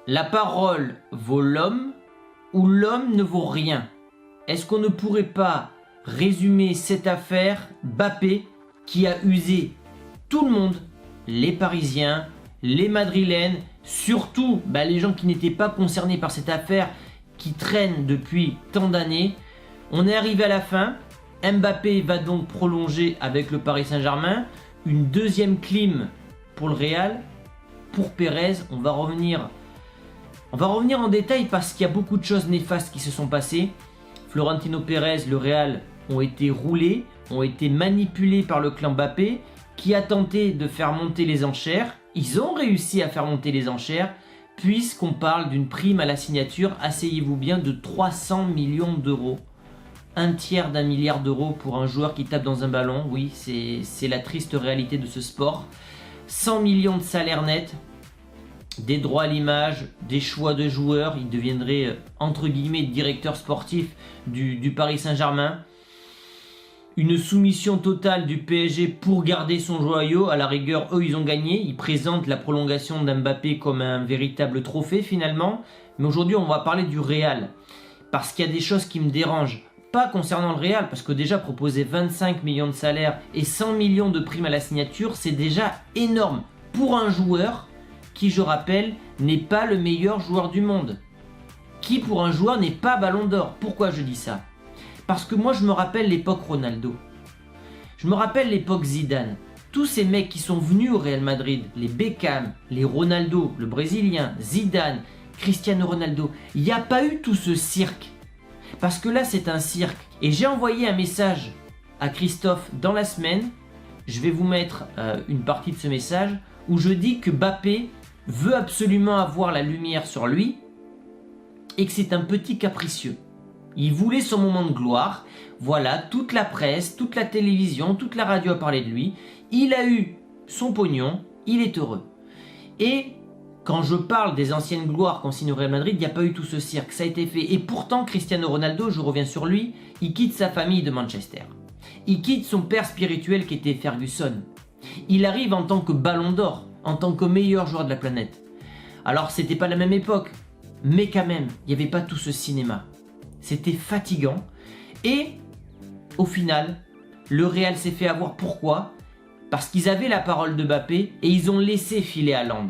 La parole vaut l'homme ou l'homme ne vaut rien? Est-ce qu'on ne pourrait pas résumer cette affaire Mbappé qui a usé tout le monde, les Parisiens, les Madrilènes, surtout les gens qui n'étaient pas concernés par cette affaire qui traîne depuis tant d'années. On est arrivé à la fin. Mbappé va donc prolonger avec le Paris Saint-Germain. Une deuxième clim pour le Real. Pour Pérez, on va revenir en détail parce qu'il y a beaucoup de choses néfastes qui se sont passées. Florentino Pérez, le Real, ont été roulés, ont été manipulés par le clan Mbappé qui a tenté de faire monter les enchères. Ils ont réussi à faire monter les enchères puisqu'on parle d'une prime à la signature, asseyez-vous bien, de 300 millions d'euros. Un tiers d'un milliard d'euros pour un joueur qui tape dans un ballon. Oui, c'est la triste réalité de ce sport. 100 millions de salaire net, des droits à l'image, des choix de joueurs. Il deviendrait entre guillemets directeur sportif du Paris Saint-Germain. Une soumission totale du PSG pour garder son joyau. À la rigueur, eux, ils ont gagné. Ils présentent la prolongation d'Mbappé comme un véritable trophée finalement. Mais aujourd'hui, on va parler du Real. Parce qu'il y a des choses qui me dérangent. Pas concernant le Real, parce que déjà proposer 25 millions de salaire et 100 millions de primes à la signature, c'est déjà énorme pour un joueur qui, je rappelle, n'est pas le meilleur joueur du monde. Qui, pour un joueur, n'est pas Ballon d'Or. Pourquoi je dis ça? Parce que moi, je me rappelle l'époque Ronaldo. Je me rappelle l'époque Zidane. Tous ces mecs qui sont venus au Real Madrid, les Beckham, les Ronaldo, le Brésilien, Zidane, Cristiano Ronaldo, il n'y a pas eu tout ce cirque. Parce que là, c'est un cirque. Et j'ai envoyé un message à Christophe dans la semaine. Je vais vous mettre une partie de ce message où je dis que Mbappé veut absolument avoir la lumière sur lui et que c'est un petit capricieux. Il voulait son moment de gloire. Voilà, toute la presse, toute la télévision, toute la radio a parlé de lui. Il a eu son pognon, il est heureux. Et quand je parle des anciennes gloires qu'on signe au Real Madrid, il n'y a pas eu tout ce cirque, ça a été fait. Et pourtant, Cristiano Ronaldo, je reviens sur lui, il quitte sa famille de Manchester. Il quitte son père spirituel qui était Ferguson. Il arrive en tant que Ballon d'Or, en tant que meilleur joueur de la planète. Alors, c'était pas la même époque, mais quand même, il n'y avait pas tout ce cinéma. C'était fatigant. Et, au final, le Real s'est fait avoir. Pourquoi? Parce qu'ils avaient la parole de Mbappé et ils ont laissé filer Haaland.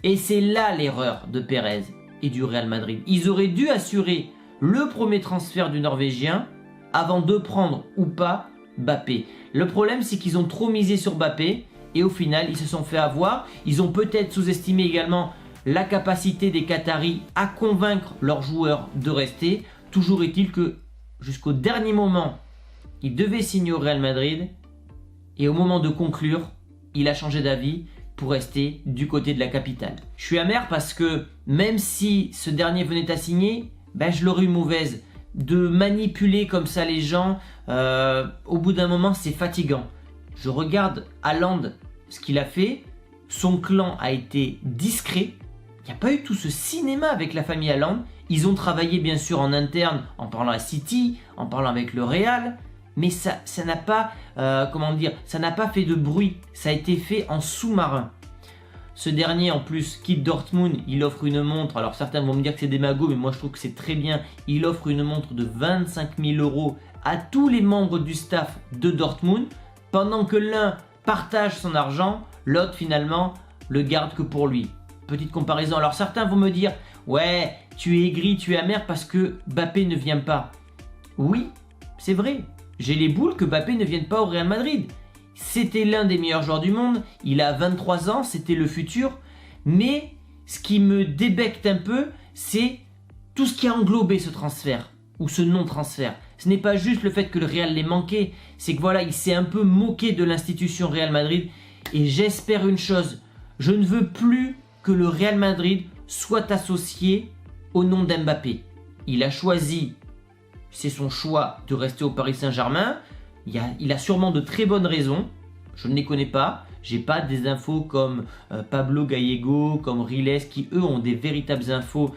Et c'est là l'erreur de Pérez et du Real Madrid. Ils auraient dû assurer le premier transfert du Norvégien avant de prendre ou pas Mbappé. Le problème, c'est qu'ils ont trop misé sur Mbappé et au final, ils se sont fait avoir. Ils ont peut-être sous-estimé également la capacité des Qataris à convaincre leurs joueurs de rester. Toujours est-il que jusqu'au dernier moment, il devait signer au Real Madrid et au moment de conclure, il a changé d'avis pour rester du côté de la capitale. Je suis amer parce que même si ce dernier venait à signer, je l'aurais eu mauvaise. De manipuler comme ça les gens, au bout d'un moment, c'est fatigant. Je regarde Haaland, ce qu'il a fait. Son clan a été discret. Il n'y a pas eu tout ce cinéma avec la famille Haaland. Ils ont travaillé bien sûr en interne, en parlant à City, en parlant avec le Real. Mais ça n'a pas, ça n'a pas fait de bruit. Ça a été fait en sous-marin. Ce dernier, en plus, quitte Dortmund. Il offre une montre. Alors certains vont me dire que c'est des magots, mais moi je trouve que c'est très bien. Il offre une montre de 25 000 € à tous les membres du staff de Dortmund. Pendant que l'un partage son argent, l'autre finalement le garde que pour lui. Petite comparaison. Alors certains vont me dire, ouais, tu es aigri, tu es amer parce que Mbappé ne vient pas. Oui, c'est vrai. J'ai les boules que Mbappé ne vienne pas au Real Madrid. C'était l'un des meilleurs joueurs du monde. Il a 23 ans, c'était le futur. Mais ce qui me débecte un peu, c'est tout ce qui a englobé ce transfert ou ce non-transfert. Ce n'est pas juste le fait que le Real l'ait manqué. C'est que voilà, il s'est un peu moqué de l'institution Real Madrid. Et j'espère une chose. Je ne veux plus que le Real Madrid soit associé au nom d'Mbappé. Il a choisi, c'est son choix de rester au Paris Saint-Germain. Il a sûrement de très bonnes raisons. Je ne les connais pas. J'ai pas des infos comme Pablo Gallego, comme Riles, qui eux ont des véritables infos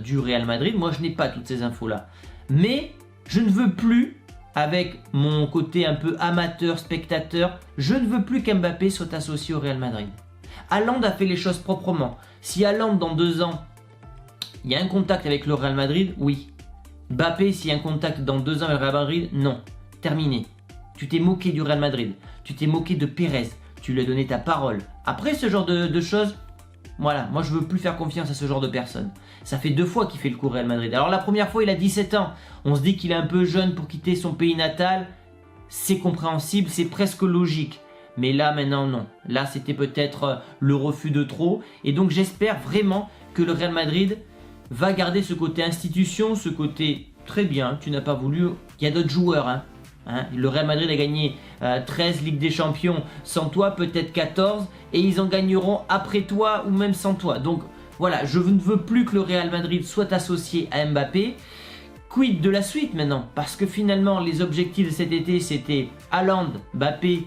du Real Madrid. Moi, je n'ai pas toutes ces infos-là. Mais je ne veux plus, avec mon côté un peu amateur, spectateur, je ne veux plus qu'Mbappé soit associé au Real Madrid. Haaland a fait les choses proprement. Si Haaland dans 2 ans, il y a un contact avec le Real Madrid, oui. Mbappé, s'il y a un contact dans 2 ans avec le Real Madrid, non. Terminé. Tu t'es moqué du Real Madrid. Tu t'es moqué de Pérez. Tu lui as donné ta parole. Après ce genre de choses, voilà, moi je veux plus faire confiance à ce genre de personnes. Ça fait 2 fois qu'il fait le coup au Real Madrid. Alors la première fois il a 17 ans. On se dit qu'il est un peu jeune pour quitter son pays natal. C'est compréhensible, c'est presque logique. Mais là maintenant non. Là c'était peut-être le refus de trop. Et donc j'espère vraiment que le Real Madrid va garder ce côté institution, ce côté très bien, tu n'as pas voulu. Il y a d'autres joueurs. Le Real Madrid a gagné 13 Ligues des Champions sans toi, peut-être 14. Et ils en gagneront après toi ou même sans toi. Donc voilà, je ne veux plus que le Real Madrid soit associé à Mbappé. Quid de la suite maintenant? Parce que finalement, les objectifs de cet été, c'était Haaland, Mbappé,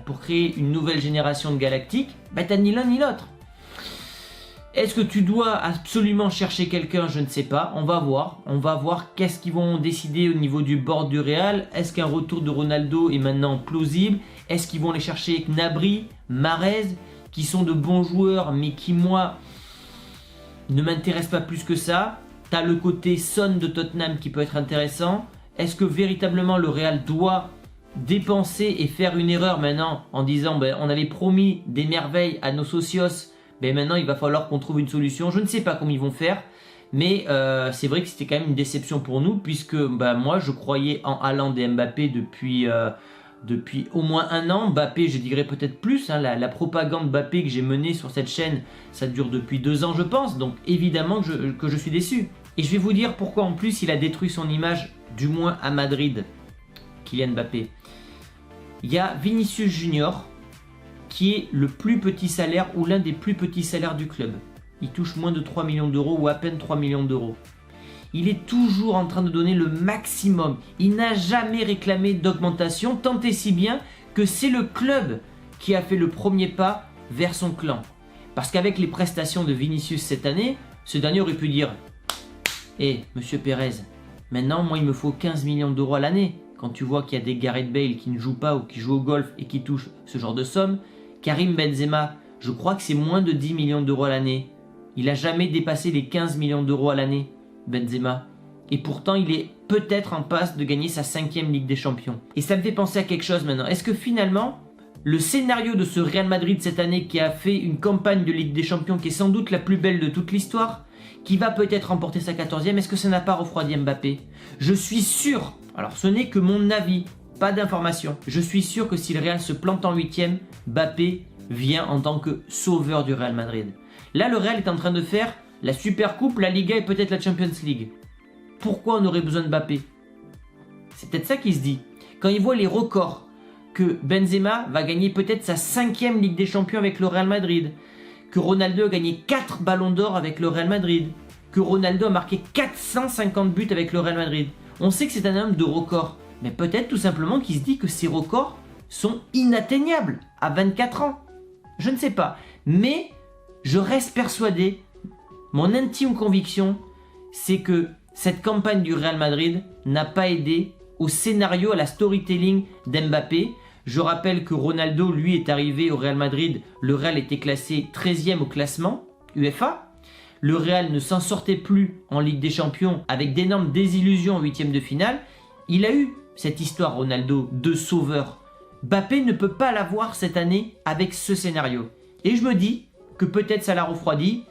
pour créer une nouvelle génération de galactiques. T'as ni l'un ni l'autre. Est-ce que tu dois absolument chercher quelqu'un? Je ne sais pas. On va voir. On va voir qu'est-ce qu'ils vont décider au niveau du board du Real. Est-ce qu'un retour de Ronaldo est maintenant plausible? Est-ce qu'ils vont aller chercher Gnabry, Mahrez, qui sont de bons joueurs, mais qui, moi, ne m'intéressent pas plus que ça? T'as le côté Son de Tottenham qui peut être intéressant. Est-ce que véritablement le Real doit dépenser et faire une erreur maintenant en disant on avait promis des merveilles à nos socios, maintenant il va falloir qu'on trouve une solution. Je ne sais pas comment ils vont faire, mais c'est vrai que c'était quand même une déception pour nous, puisque moi je croyais en Haaland et Mbappé depuis au moins 1 an. Mbappé, je dirais peut-être plus. La propagande Mbappé que j'ai menée sur cette chaîne, ça dure depuis 2 ans je pense, donc évidemment que je suis déçu. Et je vais vous dire pourquoi en plus il a détruit son image, du moins à Madrid, Kylian Mbappé. Il y a Vinicius Junior, qui est le plus petit salaire ou l'un des plus petits salaires du club. Il touche moins de 3 millions d'euros ou à peine 3 millions d'euros. Il est toujours en train de donner le maximum. Il n'a jamais réclamé d'augmentation, tant et si bien que c'est le club qui a fait le premier pas vers son clan. Parce qu'avec les prestations de Vinicius cette année, ce dernier aurait pu dire « Monsieur Pérez, maintenant moi il me faut 15 millions d'euros à l'année. » Quand tu vois qu'il y a des Gareth Bale qui ne jouent pas ou qui jouent au golf et qui touchent ce genre de somme. Karim Benzema, je crois que c'est moins de 10 millions d'euros à l'année. Il n'a jamais dépassé les 15 millions d'euros à l'année, Benzema. Et pourtant, il est peut-être en passe de gagner sa 5e Ligue des Champions. Et ça me fait penser à quelque chose maintenant. Est-ce que finalement, le scénario de ce Real Madrid cette année qui a fait une campagne de Ligue des Champions qui est sans doute la plus belle de toute l'histoire, qui va peut-être remporter sa 14e, est-ce que ça n'a pas refroidi Mbappé? Je suis sûr, alors ce n'est que mon avis, pas d'information. Je suis sûr que si le Real se plante en 8e, Mbappé vient en tant que sauveur du Real Madrid. Là, le Real est en train de faire la Super Coupe, la Liga et peut-être la Champions League. Pourquoi on aurait besoin de Mbappé? C'est peut-être ça qui se dit. Quand il voit les records, que Benzema va gagner peut-être sa 5e Ligue des Champions avec le Real Madrid, que Ronaldo a gagné 4 ballons d'or avec le Real Madrid, que Ronaldo a marqué 450 buts avec le Real Madrid. On sait que c'est un homme de records, mais peut-être tout simplement qu'il se dit que ces records sont inatteignables à 24 ans. Je ne sais pas, mais je reste persuadé, mon intime conviction, c'est que cette campagne du Real Madrid n'a pas aidé au scénario, à la storytelling d'Mbappé. Je rappelle que Ronaldo, lui, est arrivé au Real Madrid. Le Real était classé 13e au classement UEFA. Le Real ne s'en sortait plus en Ligue des Champions avec d'énormes désillusions en 8e de finale. Il a eu cette histoire, Ronaldo, de sauveur. Mbappé ne peut pas l'avoir cette année avec ce scénario. Et je me dis que peut-être ça l'a refroidi,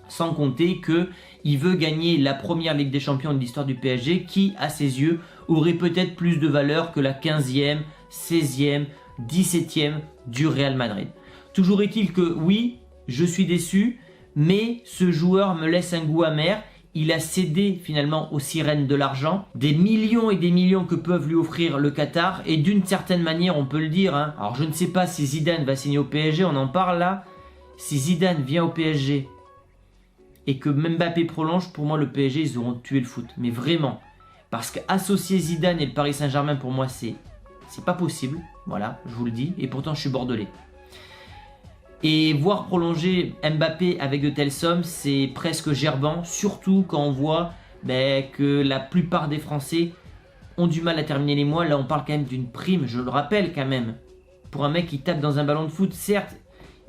sans compter qu'il veut gagner la première Ligue des Champions de l'histoire du PSG qui, à ses yeux, aurait peut-être plus de valeur que la 15e, 16e, 17e du Real Madrid. Toujours est-il que oui, je suis déçu, mais ce joueur me laisse un goût amer. Il a cédé finalement aux sirènes de l'argent, des millions et des millions que peuvent lui offrir le Qatar, et d'une certaine manière on peut le dire, alors je ne sais pas si Zidane va signer au PSG, on en parle là. Si Zidane vient au PSG et que Mbappé prolonge, pour moi le PSG ils auront tué le foot, mais vraiment, parce qu'associer Zidane et le Paris Saint-Germain pour moi c'est pas possible, voilà, je vous le dis, et pourtant je suis bordelais. Et voir prolonger Mbappé avec de telles sommes, c'est presque gerbant, surtout quand on voit que la plupart des Français ont du mal à terminer les mois. Là, on parle quand même d'une prime, je le rappelle quand même. Pour un mec qui tape dans un ballon de foot, certes,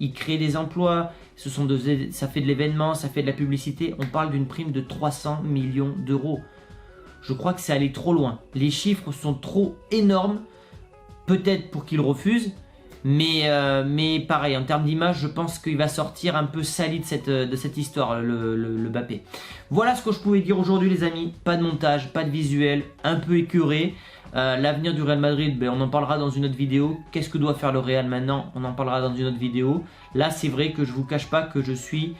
il crée des emplois, ça fait de l'événement, ça fait de la publicité. On parle d'une prime de 300 millions d'euros. Je crois que c'est allé trop loin. Les chiffres sont trop énormes, peut-être pour qu'il refuse, mais pareil, en termes d'image, je pense qu'il va sortir un peu sali de cette histoire, le Mbappé. Voilà ce que je pouvais dire aujourd'hui les amis. Pas de montage, pas de visuel, un peu écœuré. L'avenir du Real Madrid, ben, on en parlera dans une autre vidéo. Qu'est-ce que doit faire le Real maintenant? On en parlera dans une autre vidéo. Là, c'est vrai que je vous cache pas que je suis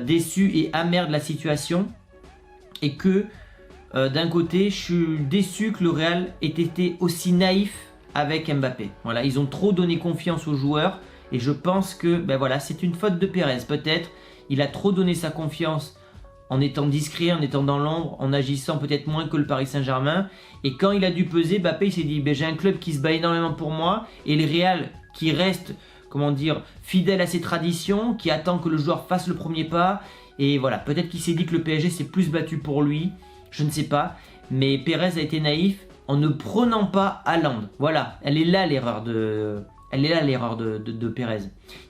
déçu et amer de la situation. Et que d'un côté, je suis déçu que le Real ait été aussi naïf avec Mbappé. Voilà, ils ont trop donné confiance aux joueurs. Et je pense que ben voilà, c'est une faute de Pérez peut-être. Il a trop donné sa confiance en étant discret, en étant dans l'ombre, en agissant peut-être moins que le Paris Saint-Germain. Et quand il a dû peser, Mbappé il s'est dit ben, j'ai un club qui se bat énormément pour moi et le Real qui reste, comment dire, fidèle à ses traditions, qui attend que le joueur fasse le premier pas. Et voilà, peut-être qu'il s'est dit que le PSG s'est plus battu pour lui, je ne sais pas. Mais Pérez a été naïf en ne prenant pas Haaland. Voilà, elle est là l'erreur de Pérez.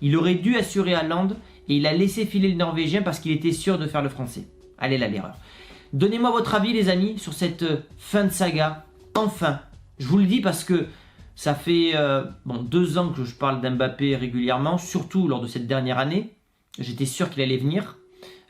Il aurait dû assurer Haaland et il a laissé filer le Norvégien parce qu'il était sûr de faire le Français. Elle est là l'erreur. Donnez-moi votre avis les amis sur cette fin de saga. Enfin, je vous le dis parce que ça fait 2 ans que je parle d'Mbappé régulièrement, surtout lors de cette dernière année. J'étais sûr qu'il allait venir.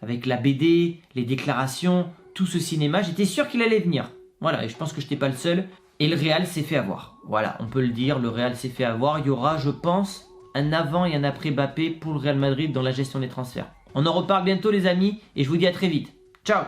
Avec la BD, les déclarations, tout ce cinéma, j'étais sûr qu'il allait venir. Voilà, et je pense que je n'étais pas le seul. Et le Real s'est fait avoir. Voilà, on peut le dire, le Real s'est fait avoir. Il y aura, je pense, un avant et un après Mbappé pour le Real Madrid dans la gestion des transferts. On en reparle bientôt les amis, et je vous dis à très vite. Ciao!